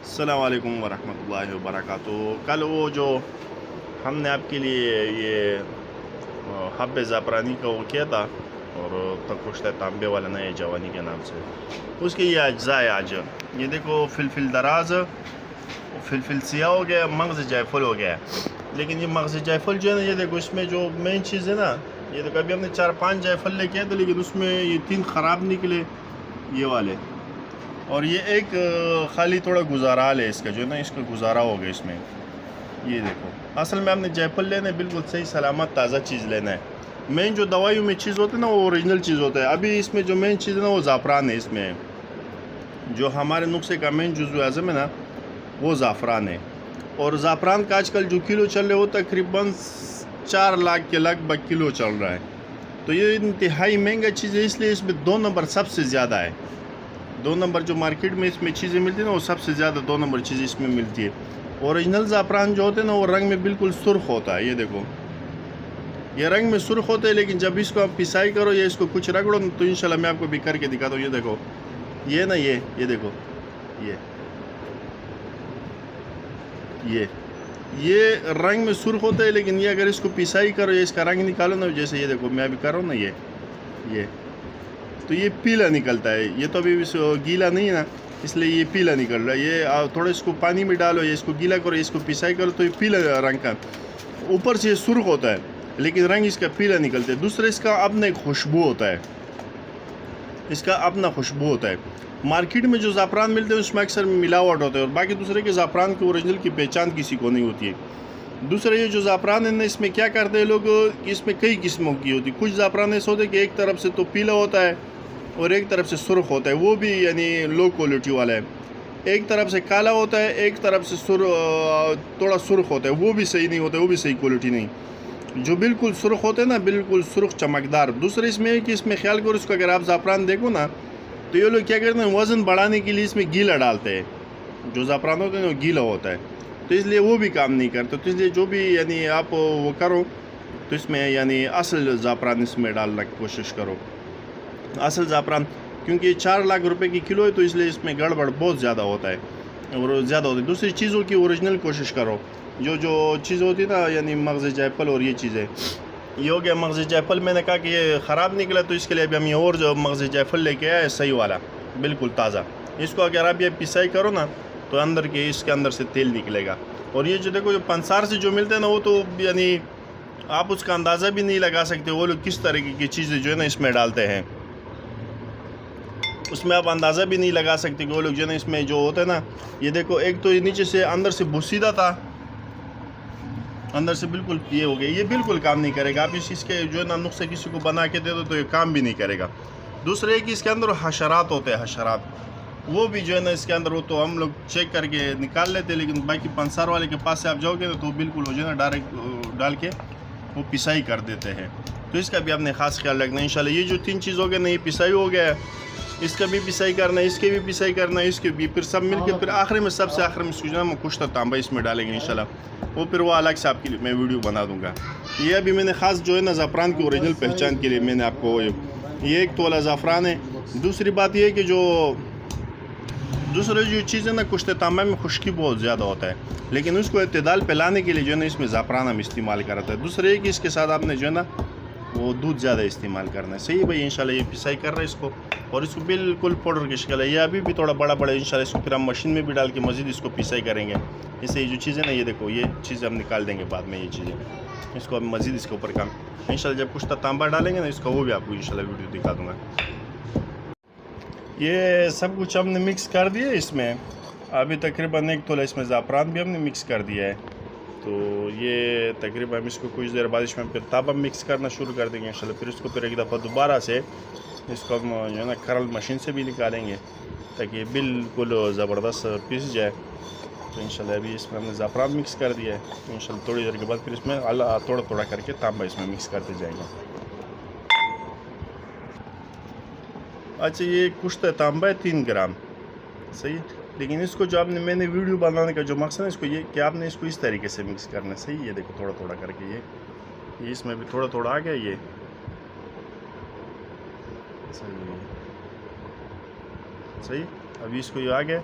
السلام علیکم ورحمۃ اللہ وبرکاتہ۔ کل وہ جو ہم نے آپ کے لیے یہ حب زعفرانی کا وہ کیا تھا اور تکوشت تانبے والا نئے جوانی کے نام سے، اس کے یہ اجزاء ہے آج۔ یہ دیکھو فلفل دراز، فلفل سیاہ ہو گیا، مغز جائفل ہو گیا۔ لیکن یہ مغز جائفل جو ہے نا، یہ دیکھو اس میں جو مین چیز ہے نا، یہ دیکھو ابھی ہم نے 4-5 جائفل لے کے آئے تھے، لیکن اس میں یہ 3 خراب نکلے یہ والے، اور یہ ایک خالی تھوڑا گزارال ہے اس کا، جو ہے نا اس کا گزارا ہو گیا اس میں۔ یہ دیکھو اصل میں ہم نے جائفل لینا ہے، بالکل صحیح سلامت تازہ چیز لینا ہے۔ مین جو دوائیوں میں چیز ہوتی ہے نا، وہ اوریجنل چیز ہوتا ہے۔ ابھی اس میں جو مین چیز ہے نا، وہ زعفران ہے۔ اس میں جو ہمارے نسخے کا مین جزو اعظم ہے نا، وہ زعفران ہے۔ اور زعفران کا آج کل جو کلو چل رہا ہے، وہ تقریباً 4 لاکھ کے لگ بھگ کلو چل رہا ہے۔ تو یہ انتہائی مہنگا چیز ہے، اس لیے اس میں 2 نمبر سب سے زیادہ ہے۔ 2 نمبر جو مارکیٹ میں اس میں چیزیں ملتی ہیں نا، وہ سب سے زیادہ 2 نمبر چیز اس میں ملتی ہے۔ اوریجنل زعفران جو ہوتے ہیں نا، وہ رنگ میں بالکل سرخ ہوتا ہے۔ یہ دیکھو یہ رنگ میں سرخ ہوتا ہے، لیکن جب اس کو آپ پسائی کرو یا اس کو کچھ رگڑو تو انشاءاللہ میں آپ کو بھی کر کے دکھاتا ہوں۔ یہ دیکھو یہ نا، یہ دیکھو یہ رنگ میں سرخ ہوتا ہے، لیکن یہ اگر اس کو پسائی کرو یا اس کا رنگ نکالو نا، جیسے یہ دیکھو میں ابھی کر رہا ہوں نا، یہ تو یہ پیلا نکلتا ہے۔ یہ تو ابھی گیلا نہیں ہے نا، اس لیے یہ پیلا نکل رہا ہے۔ یہ تھوڑا اس کو پانی میں ڈالو یا اس کو گیلا کرو، اس کو پسائی کرو تو یہ پیلا رنگ کا، اوپر سے یہ سرخ ہوتا ہے لیکن رنگ اس کا پیلا نکلتا ہے۔ دوسرا اس کا اپنا ایک خوشبو ہوتا ہے، اس کا اپنا خوشبو ہوتا ہے۔ مارکیٹ میں جو زعفران ملتے ہیں اس میں اکثر ملاوٹ ہوتا ہے، اور باقی دوسرے کے زعفران کے اوریجنل کی پہچان کسی کو نہیں ہوتی ہے۔ دوسرے یہ جو زعفران ہے نا، اس میں کیا کرتے ہیں لوگ، اس میں کئی قسموں کی ہوتی ہے۔ کچھ زعفران ایسے ہوتے ہیں کہ ایک طرف سے تو پیلا ہوتا ہے اور ایک طرف سے سرخ ہوتا ہے، وہ بھی یعنی لو کوالٹی والا ہے۔ ایک طرف سے کالا ہوتا ہے، ایک طرف سے تھوڑا سرخ ہوتا ہے، وہ بھی صحیح نہیں ہوتا ہے، وہ بھی صحیح کوالٹی نہیں۔ جو بالکل سرخ ہوتے ہیں نا، بالکل سرخ چمکدار۔ دوسرے اس میں ہے کہ اس میں خیال کرو، اس کو اگر آپ زعفران دیکھو نا، تو یہ لوگ کیا کرتے ہیں، وزن بڑھانے کے لیے اس میں گیلا ڈالتے ہیں۔ جو زعفران ہوتا ہے وہ گیلا ہوتا ہے، تو اس لیے وہ بھی کام نہیں کرتے۔ تو اس لیے جو بھی یعنی آپ وہ کرو تو اس میں یعنی اصل زعفران اس میں ڈالنے کی کوشش کرو، اصل زعفران، کیونکہ یہ 4 لاکھ روپے کی کلو ہے، تو اس لیے اس میں گڑبڑ بہت زیادہ ہوتا ہے اور زیادہ ہوتی ہے۔ دوسری چیزوں کی اوریجنل کوشش کرو، جو چیز ہوتی ہے نا، یعنی مغز جائفل اور یہ چیزیں۔ یہ ہو گیا مغز جائفل، میں نے کہا کہ یہ خراب نکلا تو اس کے لیے ابھی ہم یہ اور جو مغز جائفل لے کے آئے صحیح والا، بالکل تازہ۔ اس کو اگر آپ یہ پسائی کرو نا، تو اس کے اندر سے تیل نکلے گا۔ اور یہ جو دیکھو جو پنسار سے جو ملتے ہیں نا، وہ تو یعنی آپ اس کا اندازہ بھی نہیں لگا سکتے وہ لوگ کس طریقے کی چیزیں جو ہے نا اس میں ڈالتے ہیں۔ اس میں آپ اندازہ بھی نہیں لگا سکتے کہ وہ لوگ جو ہے نا اس میں جو ہوتا ہے نا، یہ دیکھو ایک تو یہ نیچے سے اندر سے بوسیدہ تھا، اندر سے بالکل یہ ہو گیا، یہ بالکل کام نہیں کرے گا۔ آپ اس کے جو ہے نا نسخے کسی کو بنا کے دے دو تو یہ کام بھی نہیں کرے گا۔ دوسرے کہ اس کے اندر حشرات ہوتے ہیں، حشرات، وہ بھی جو ہے نا اس کے اندر، وہ تو ہم لوگ چیک کر کے نکال لیتے، لیکن باقی پنسار والے کے پاس سے آپ جاؤ گے تو بالکل وہ جو ہے نا ڈائریکٹ ڈال کے وہ پسائی کر دیتے ہیں۔ تو اس کا بھی آپ نے خاص خیال رکھنا ہے انشاءاللہ۔ یہ جو 3 چیز ہو گئے نا، یہ پسائی ہو گیا ہے، اس کا بھی پسائی کرنا ہے، اس کے بھی پسائی کرنا ہے، اس کے بھی، پھر سب مل کے پھر آخر میں سب سے آخر میں اس کو جو ہے نا کشتہ تانبا اس میں ڈالیں گے انشاءاللہ۔ وہ پھر وہ الگ سے آپ کے لیے میں ویڈیو بنا دوں گا۔ یہ ابھی میں نے خاص جو ہے نا زعفران کی اوریجنل پہچان کے لیے میں نے آپ کو یہ 1 تولہ زعفران ہے۔ دوسری بات یہ ہے کہ جو دوسرے جو چیز ہے نا، کشتہ تانبا میں خشکی بہت زیادہ ہوتا ہے، لیکن اس کو اعتدال پہ لانے کے لیے جو ہے نا اس میں زعفران ہم استعمال کرتے ہیں۔ دوسرے یہ کہ اس کے ساتھ آپ نے جو ہے نا وہ دودھ زیادہ استعمال کرنا ہے۔ صحیح بھائی، انشاءاللہ یہ پسائی کر رہا ہے اس کو، اور اس کو بالکل پاؤڈر کی شکل ہے۔ یہ ابھی بھی تھوڑا بڑا ہے انشاءاللہ، اس کو پھر ہم مشین میں بھی ڈال کے مزید اس کو پسائی کریں گے۔ اس سے یہ جو چیزیں نا، یہ دیکھو یہ چیزیں ہم نکال دیں گے بعد میں، یہ چیزیں اس کو ہم مزید اس کے اوپر کام انشاءاللہ جب کشتہ تانبا ڈالیں گے نا اس کا، وہ بھی آپ کو انشاءاللہ ویڈیو دکھا دوں گا۔ یہ سب کچھ ہم نے مکس کر دیا ہے اس میں، ابھی تقریباً 1 تولہ اس میں زعفران بھی ہم نے مکس کر دیا ہے۔ تو یہ تقریباً ہم اس کو کچھ دیر بعد اس میں پھر تابا مکس کرنا شروع کر دیں گے انشاءاللہ۔ پھر اس کو پھر ایک دفعہ دوبارہ سے اس کو ہم جو ہے نا کھرل مشین سے بھی نکالیں گے تاکہ یہ بالکل زبردست پس جائے۔ تو انشاءاللہ ابھی اس میں ہم نے زعفران مکس کر دیا ہے، تو انشاءاللہ تھوڑی دیر کے بعد پھر اس میں تھوڑا تھوڑا کر کے تانبا اس میں مکس کرتے جائیں گے۔ اچھا، یہ کشتہ تانبا ہے 3 گرام، صحیح، لیکن اس کو جو میں نے ویڈیو بنانے کا جو مقصد ہے اس کو یہ کہ آپ نے اس کو اس طریقے سے مکس کرنا ہے، صحیح۔ یہ دیکھو تھوڑا تھوڑا کر کے یہ اس میں بھی تھوڑا تھوڑا آ گیا، یہ صحیح۔ ابھی اس کو یہ آ گیا،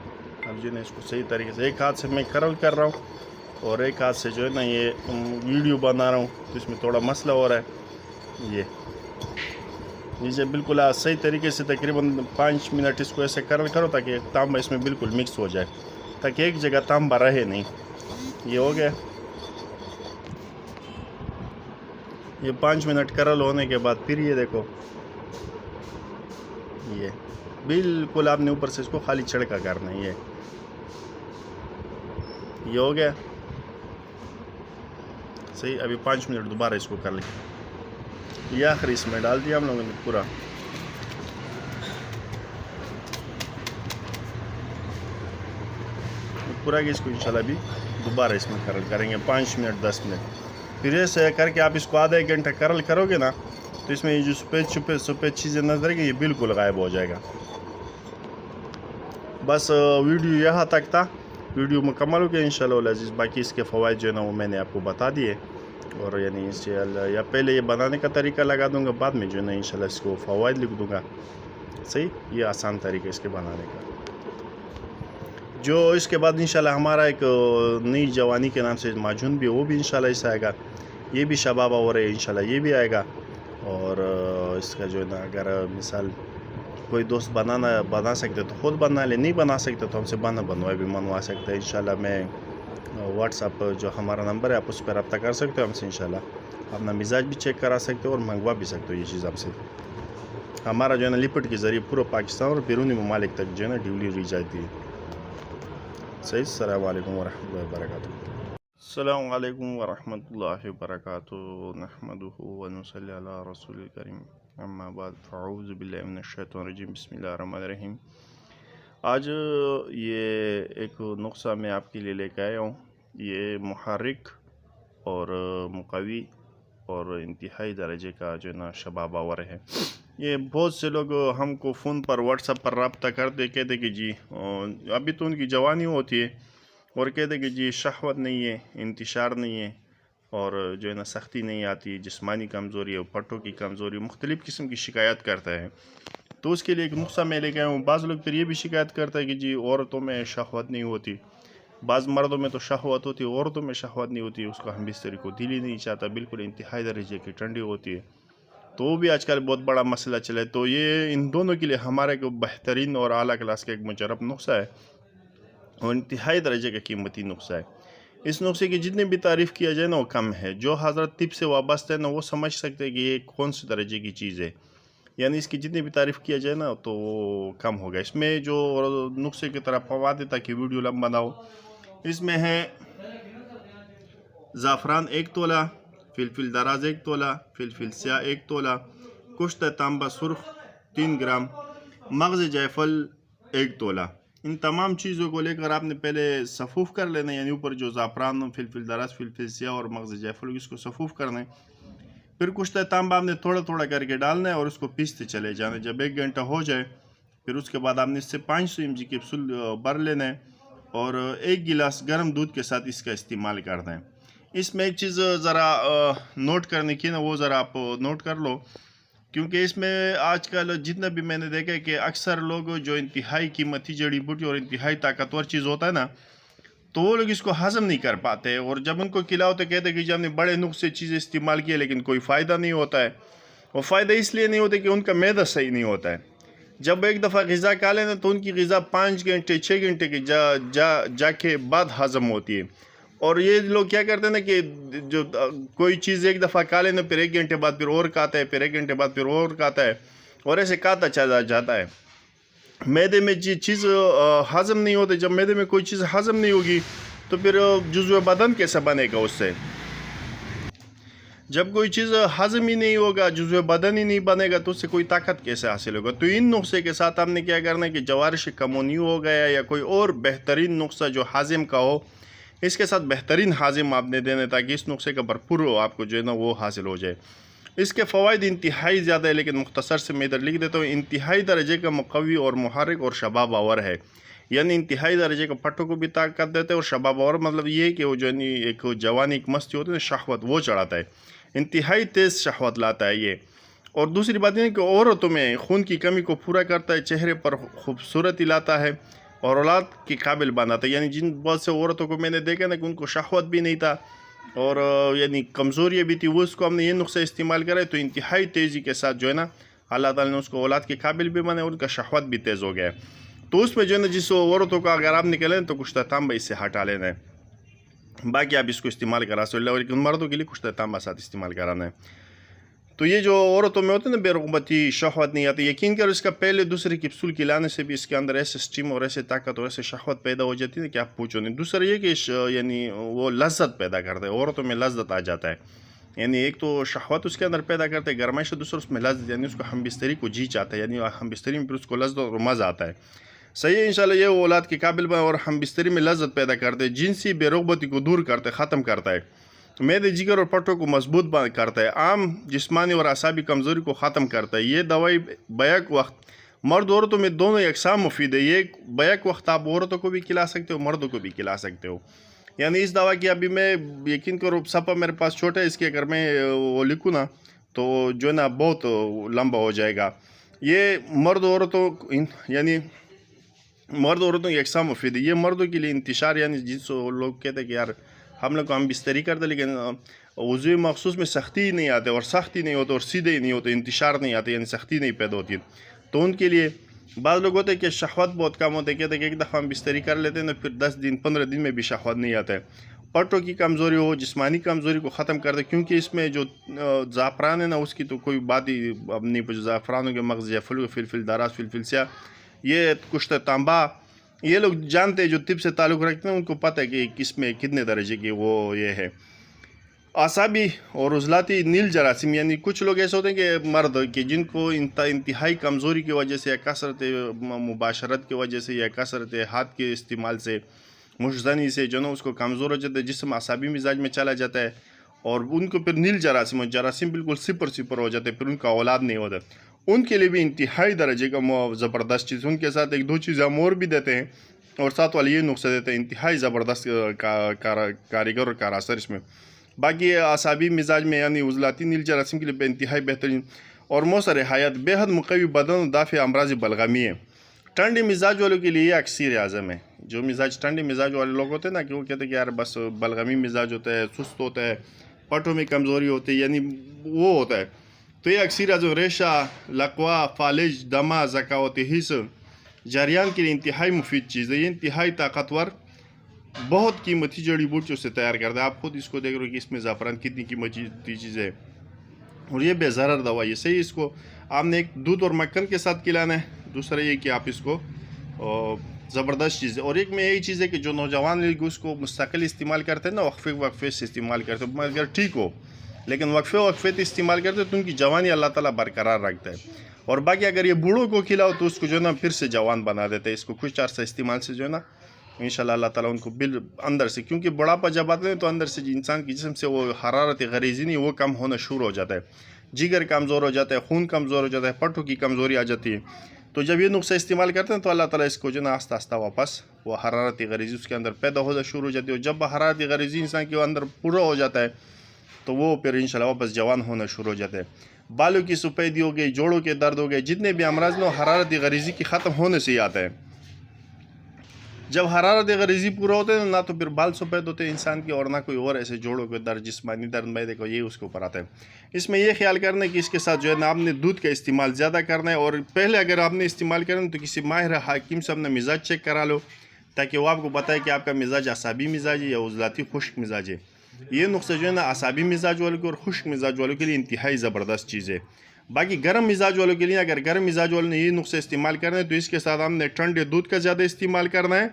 اب جو ہے نا اس کو صحیح طریقے سے ایک ہاتھ سے میں کرل کر رہا ہوں اور ایک ہاتھ سے جو ہے نا یہ ویڈیو بنا رہا ہوں، تو اس میں تھوڑا مسئلہ ہو رہا ہے. یہ بالکل صحیح طریقے سے تقریباً 5 منٹ اس کو ایسے کرل کرو تاکہ تانبا اس میں بالکل مکس ہو جائے، تاکہ ایک جگہ تانبا رہے نہیں. یہ ہو گیا. یہ 5 منٹ کرل ہونے کے بعد پھر یہ دیکھو، یہ بالکل آپ نے اوپر سے اس کو خالی چھڑکا کرنا ہے. یہ ہو گیا صحیح. ابھی 5 منٹ دوبارہ اس کو کر لیں. یہ آخری اس میں ڈال دیا ہم لوگوں نے پورا کہ اس کو انشاءاللہ بھی دوبارہ اس میں کرل کریں گے 5 منٹ 10 منٹ. پھر ایسے کر کے آپ اس کو آدھا ایک گھنٹہ کرل کرو گے نا، تو اس میں یہ جو سفید چیزیں نظر آئیں گی یہ بالکل غائب ہو جائے گا. بس ویڈیو یہاں تک تھا. ویڈیو مکمل ہو گیا انشاءاللہ العزیز. باقی اس کے فوائد جو ہے نا وہ میں نے آپ کو بتا دیے، اور یعنی یا پہلے یہ بنانے کا طریقہ لگا دوں گا، بعد میں جو ہے نا انشاءاللہ اس کو فوائد لکھ دوں گا. صحیح. یہ آسان طریقہ اس کے بنانے کا. جو اس کے بعد انشاءاللہ ہمارا ایک نئی جوانی کے نام سے معجون بھی، وہ بھی انشاءاللہ اس آئے گا. یہ بھی شباب ہو رہے انشاءاللہ یہ بھی آئے گا. اور اس کا جو ہے نا اگر مثال کوئی دوست بنا سکتے تو خود بنا لے، نہیں بنا سکتے تو ہم سے بنوائے بھی منوا سکتے ہیں انشاءاللہ. میں واٹس اپ جو ہمارا نمبر ہے آپ اس پہ رابطہ کر سکتے ہو ہم سے انشاءاللہ. اپنا مزاج بھی چیک کرا سکتے ہو اور منگوا بھی سکتے ہو یہ چیز ہم سے. ہمارا جو ہے نا لپٹ کے ذریعے پورا پاکستان اور بیرونی ممالک تک جو ہے نا ڈیلیوری جاتی ہے. صحیح. السلام علیکم ورحمۃ اللہ وبرکاتہ. السلام علیکم ورحمۃ اللہ وبرکاتہ. نحمدہ ونصلی علی رسول الکریم. اما بعد فاعوذ باللہ من الشیطان الرجیم. بسم اللہ الرحمن الرحیم. آج یہ ایک نسخہ میں آپ کے لیے لے کے آیا ہوں. یہ محرک اور مقوی اور انتہائی درجے کا جو ہے نا شباب آور ہے. یہ بہت سے لوگ ہم کو فون پر واٹس ایپ پر رابطہ کرتے کہتے کہ جی ابھی تو ان کی جوانی ہوتی ہے، اور کہتے کہ جی شہوت نہیں ہے، انتشار نہیں ہے، اور جو ہے نا سختی نہیں آتی، جسمانی کمزوری ہے، پٹوں کی کمزوری، مختلف قسم کی شکایت کرتا ہے. تو اس کے لیے ایک نسخہ میں لے کے آیا ہوں. بعض لوگ پھر یہ بھی شکایت کرتا ہے کہ جی عورتوں میں شہوت نہیں ہوتی. بعض مردوں میں تو شہوت ہوتی ہے، عورتوں میں شہوت نہیں ہوتی، اس کو ہم بستری کو دل ہی نہیں چاہتا، بالکل انتہائی درجے کی ٹھنڈی ہوتی ہے. تو وہ بھی آج کل بہت بڑا مسئلہ چلا ہے. تو یہ ان دونوں کے لیے ہمارا ایک بہترین اور اعلیٰ کلاس کا ایک مجرب نسخہ ہے، اور انتہائی درجے کا قیمتی نسخہ ہے. اس نسخے کی جتنی بھی تعریف کیا جائے نا وہ کم ہے. جو حضرت طب سے وابستہ ہے نا وہ سمجھ سکتے ہیں کہ یہ کون سی درجے کی چیز ہے، یعنی اس کی جتنی بھی تعریف کیا جائے نا تو وہ کم ہوگا. اس میں جو نسخے کی طرف فوائد تاکہ ویڈیو لمبا نہ ہو، اس میں ہے زعفران 1 تولہ، فلفل دراز 1 تولہ، فلفل سیاہ 1 تولہ، کشتہ تانبا سرخ 3 گرام، مغز جیفل 1 تولہ. ان تمام چیزوں کو لے کر آپ نے پہلے صفوف کر لینا، یعنی اوپر جو زعفران، فلفل دراز، فلفل سیاہ اور مغز جیفل اس کو صفوف کرنا ہے. پھر کشتہ تانبا آپ نے تھوڑا تھوڑا کر کے ڈالنا ہے اور اس کو پیستے چلے جانا. جب 1 گھنٹہ ہو جائے پھر اس کے بعد آپ نے اس سے 500 mg کیپسول بھر لینا ہے، اور 1 گلاس گرم دودھ کے ساتھ اس کا استعمال کرنا ہے. اس میں ایک چیز ذرا نوٹ کرنے کی نا، وہ ذرا آپ نوٹ کر لو، کیونکہ اس میں آج کل جتنا بھی میں نے دیکھا ہے کہ اکثر لوگ جو انتہائی قیمتی جڑی بوٹی اور انتہائی طاقتور چیز ہوتا ہے نا، تو وہ لوگ اس کو ہضم نہیں کر پاتے، اور جب ان کو کھلاؤ تو کہتے ہیں کہ جی ہم نے بڑے نسخے چیزیں استعمال کیے لیکن کوئی فائدہ نہیں ہوتا ہے. وہ فائدہ اس لیے نہیں ہوتا کہ ان کا معدہ صحیح نہیں ہوتا ہے. جب ایک دفعہ غذا کھا لینا تو ان کی غذا 5 گھنٹے 6 گھنٹے کے جا کے بعد ہضم ہوتی ہے. اور یہ لوگ کیا کرتے ہیں نا کہ جو کوئی چیز ایک دفعہ کھا لینا پھر 1 گھنٹے بعد پھر اور کھاتا ہے، پھر 1 گھنٹے بعد پھر اور کھاتا ہے، اور ایسے کھاتا چلا جاتا ہے. معدے میں چیز ہضم نہیں ہوتی. جب معدے میں کوئی چیز ہضم نہیں ہوگی تو پھر جزو بدن کیسے بنے گا اس سے؟ جب کوئی چیز ہضم ہی نہیں ہوگا، جزو بدن ہی نہیں بنے گا، تو اس سے کوئی طاقت کیسے حاصل ہوگا؟ تو ان نسخے کے ساتھ ہم نے کیا کرنا ہے کہ جوارش کمونی ہو گیا یا کوئی اور بہترین نسخہ جو ہاضم کا ہو، اس کے ساتھ بہترین ہاضم آپ نے دینے تاکہ اس نسخے کا بھرپور آپ کو جو ہے نا وہ حاصل ہو جائے. اس کے فوائد انتہائی زیادہ ہے، لیکن مختصر سے میں ادھر لکھ دیتا ہوں. انتہائی درجے کا مقوی اور محرک اور شباب آور ہے، یعنی انتہائی درجے کا پٹوں کو بھی طاقت دیتے ہیں، اور شباب آور مطلب یہ ہے کہ وہ جو ہے ایک جوانی ایک مستی ہوتی ہے نا، شہوت وہ چڑھاتا ہے، انتہائی تیز شہوت لاتا ہے یہ. اور دوسری بات یہ ہے کہ عورتوں میں خون کی کمی کو پورا کرتا ہے، چہرے پر خوبصورتی لاتا ہے، اور اولاد کے قابل بناتا ہے. یعنی جن بہت سے عورتوں کو میں نے دیکھا نا کہ ان کو شہوت بھی نہیں تھا اور یعنی کمزوریاں بھی تھی, وہ اس کو ہم نے یہ نسخہ استعمال کرا تو انتہائی تیزی کے ساتھ جو ہے نا اللہ تعالیٰ نے اس کو اولاد کے قابل بھی بنے اور ان کا شہوت بھی تیز ہو گیا. تو اس میں جو ہے نا جس عورتوں کا اگر آپ نکلیں تو کچھ تانبا اس سے ہٹا لینا ہے, باقی آپ اس کو استعمال کرا سکتے ہیں, لیکن مردوں کے لیے کچھ تانبا ساتھ استعمال کرانا ہے. تو یہ جو عورتوں میں ہوتے ہیں نا بے رغبتی شہوت نہیں آتی, یقین کرو اس کا پہلے دوسرے کیپسول کھلانے سے بھی اس کے اندر ایسے اسٹیم اور ایسے طاقت اور ایسے شہوت پیدا ہو جاتی ہے کہ آپ پوچھو نہیں. دوسرا یہ کہ یعنی وہ لذت پیدا کرتا ہے, عورتوں میں لذت آ جاتا ہے. یعنی ایک تو شہوت اس کے اندر پیدا کرتے ہیں گرمائش, دوسرا اس میں لذت, یعنی اس کو ہم بستری کو جی چاہتا ہے, یعنی ہم بستری میں پھر اس کو لذت اور مزہ آتا ہے. صحیح ہے انشاءاللہ یہ اولاد کے قابل بنے اور ہم بستری میں لذت پیدا کرتے ہیں, جنسی بے رغبتی کو دور کرتے, ختم کرتا ہے, معدے جگر اور پٹھوں کو مضبوط کرتا ہے, عام جسمانی اور اعصابی کمزوری کو ختم کرتا ہے. یہ دوائی بیک وقت مرد عورتوں میں دونوں یکساں مفید ہے. یہ بیک وقت آپ عورتوں کو بھی کھلا سکتے ہو, مردوں کو بھی کھلا سکتے ہو. یعنی اس دوا کی ابھی میں یقین کرو سپا میرے پاس چھوٹا ہے, اس کے اگر میں وہ لکھوں نا تو جو ہے نا بہت لمبا ہو جائے گا. یہ مرد عورتوں یعنی مرد عورتوں یکساں مفید ہے. یہ مردوں کے لیے انتشار, یعنی جس لوگ کہتے ہیں کہ یار ہم لوگ کو ہم بستری کرتے لیکن وضو مخصوص میں سختی ہی نہیں آتے اور سختی نہیں ہوتے اور سیدھے ہی نہیں ہوتے, انتشار نہیں آتے, یعنی سختی نہیں پیدا ہوتی. تو ان کے لیے بعض لوگ ہوتے ہیں کہ شہوت بہت کم ہوتے, کہتے ہیں کہ ایک دفعہ ہم بستری کر لیتے ہیں نا پھر 10 دن 15 دن میں بھی شہوت نہیں آتا ہے. پٹوں کی کمزوری ہو, جسمانی کمزوری کو ختم کر دے, کیونکہ اس میں جو زعفران ہے نا اس کی تو کوئی بات ہی اب نہیں پوچھو. زعفرانوں کے مغز یا فلفل داراز فلفل سیاہ, یہ کشتہ تانبا, یہ لوگ جانتے ہیں جو طب سے تعلق رکھتے ہیں, ان کو پتہ ہے کہ کس میں کتنے درجے کی وہ یہ ہے. اعصابی اور عضلاتی نیل جراثیم, یعنی کچھ لوگ ایسے ہوتے ہیں کہ مرد کہ جن کو انتہائی کمزوری کی وجہ سے یا کثرت مباشرت کی وجہ سے یا کثرت ہاتھ کے استعمال سے مشزنی سے جو نا اس کو کمزور ہو جاتا ہے, جسم اعصابی مزاج میں چلا جاتا ہے اور ان کو پھر نیل جراثیم بالکل صفر ہو جاتے ہیں, پھر ان کا اولاد نہیں ہوتا. ان کے لیے بھی انتہائی درجے کا زبردست چیز, ان کے ساتھ 1-2 چیزیں ہم اور بھی دیتے ہیں اور ساتھ والے یہ نسخہ دیتے ہیں, انتہائی زبردست کاریگر اور کار اثر اس میں. باقی اعصابی مزاج میں یعنی عضلاتی نیل جراثیم کے لیے انتہائی بہترین اور مؤثر حیات, بے حد مقوی بدن و دافع امراض بلغمی ہے. ٹھنڈے مزاج والوں کے لیے یہ اکثیر اعظم ہے. جو ٹھنڈے مزاج والے لوگ ہوتے ہیں نا کہ وہ کہتے ہیں کہ یار بس بلغمی مزاج ہوتا ہے, سست ہوتا ہے, پٹھوں میں کمزوری ہوتی ہے, یعنی وہ ہوتا ہے. تو یہ اکثیر اعظم ریشہ, لقوا, فالج, دمہ, ذکاوت حس جریان کے لیے انتہائی مفید چیز ہے. یہ انتہائی طاقتور بہت قیمتی جڑی بوٹیوں سے تیار کرتا ہے. آپ خود اس کو دیکھ رہے ہو کہ اس میں زعفران کتنی قیمتی چیز ہے اور یہ بے ضرر دوائی ہے. صحیح, اس کو آپ نے ایک دودھ اور مکھن کے ساتھ کھلانا ہے. دوسرا یہ کہ آپ اس کو زبردست چیز ہے. اور ایک میں یہی چیز ہے کہ جو نوجوان لوگ اس کو مستقل استعمال کرتے ہیں نا, وقفے سے استعمال کرتے ہیں, اگر ٹھیک ہو, لیکن وقفے سے استعمال کرتے ہیں تو ان کی جوانی اللہ تعالیٰ برقرار رکھتا ہے. اور باقی اگر یہ بوڑھوں کو کھلاؤ تو اس کو جو ہے نا پھر سے جوان بنا دیتے ہیں. اس کو کچھ عرصہ استعمال سے جو ہے نا انشاءاللہ اللہ تعالیٰ ان کو اندر سے, کیونکہ بڑھاپا جب آتے ہیں تو اندر سے انسان کی جسم سے وہ حرارت غریزی نہیں وہ کم ہونا شروع ہو جاتا ہے, جگر کمزور ہو جاتا ہے, خون کمزور ہو جاتا ہے, پٹھوں کی کمزوری آ جاتی ہے. تو جب یہ نسخہ استعمال کرتے ہیں تو اللہ تعالیٰ اس کو جو ہے نا آہستہ آہستہ واپس وہ حرارت غریزی اس کے اندر پیدا ہونا شروع ہو جاتی ہے. اور جب حرارت غریزی انسان کے اندر پورا ہو جاتا ہے تو وہ پھر انشاءاللہ واپس جوان ہونا شروع ہو جاتا ہے. بالوں کی سفیدی ہو گئی, جوڑوں کے درد ہو گئے, جتنے بھی امراض میں حرارت غریزی کی ختم ہونے سے ہی آتا ہے. جب حرارت غریزی پورا ہوتے ہیں نہ تو پھر بال سفید ہوتے ہیں انسان کے اور نہ کوئی اور ایسے جوڑوں کے درد, جسمانی درد, معدے کو, یہ اس کے اوپر آتا ہے. اس میں یہ خیال کرنا ہے کہ اس کے ساتھ جو ہے نا آپ نے دودھ کا استعمال زیادہ کرنا ہے. اور پہلے اگر آپ نے استعمال کرنا تو کسی ماہر حکیم سے اپنا مزاج چیک کرا لو تاکہ وہ آپ کو بتائے کہ آپ کا مزاج اعصابی مزاج ہے یا عضلاتی خشک مزاج ہے. یہ نسخہ جو ہے نا اعصابی مزاج والوں کے اور خشک مزاج والوں کے لیے انتہائی زبردست چیز ہے. باقی گرم مزاج والوں کے لیے اگر گرم مزاج والوں نے یہ نسخہ استعمال کرنا ہے تو اس کے ساتھ ہم نے ٹھنڈے دودھ کا زیادہ استعمال کرنا ہے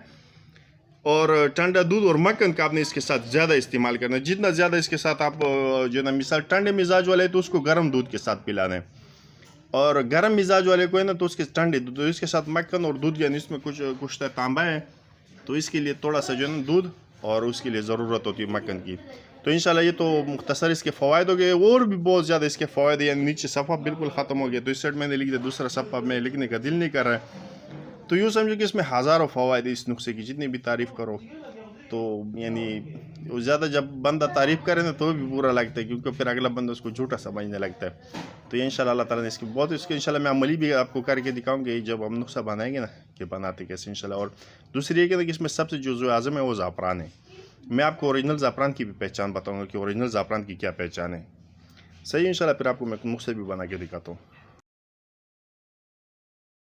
اور ٹھنڈا دودھ اور مکھن کا آپ نے اس کے ساتھ زیادہ استعمال کرنا ہے. جتنا زیادہ اس کے ساتھ آپ جو ہے نا مثال ٹھنڈے مزاج والے تو اس کو گرم دودھ کے ساتھ پلانا ہے اور گرم مزاج والے کو ہے نا تو اس کے ٹھنڈے دودھ, اس کے ساتھ مکھن اور دودھ, یعنی اس میں کچھ تانبا ہے تو اس کے لیے تھوڑا سا جو ہے نا دودھ اور اس کے لیے ضرورت ہوتی ہے مکھن کی. تو انشاءاللہ یہ تو مختصر اس کے فوائد ہو گئے, اور بھی بہت زیادہ اس کے فوائد ہیں. یعنی نیچے صفحہ بالکل ختم ہو گیا تو اس سائڈ میں نے لکھ دیا, دوسرا صفحہ میں لکھنے کا دل نہیں کر رہا ہے. تو یوں سمجھو کہ اس میں ہزاروں فوائد ہیں اس نسخے کی, جتنی بھی تعریف کرو تو یعنی وہ زیادہ جب بندہ تعریف کرے نا تو بھی برا لگتا ہے، کیونکہ پھر اگلا بندہ اس کو جھوٹا سمجھنے لگتا ہے. تو یہ انشاءاللہ اللہ تعالیٰ نے اس کی انشاءاللہ میں عملی بھی آپ کو کر کے دکھاؤں گا جب ہم نسخہ بنائیں گے نا کہ بناتے کیسے انشاءاللہ. اور دوسری یہ کہ اس میں سب سے جو اعظم ہے وہ زعفران ہے. میں آپ کو اوریجنل زعفران کی بھی پہچان بتاؤں گا کہ اوریجنل زعفران کی کیا پہچان ہے. صحیح انشاءاللہ پھر آپ کو میں نسخے بھی بنا کے دکھاتا ہوں.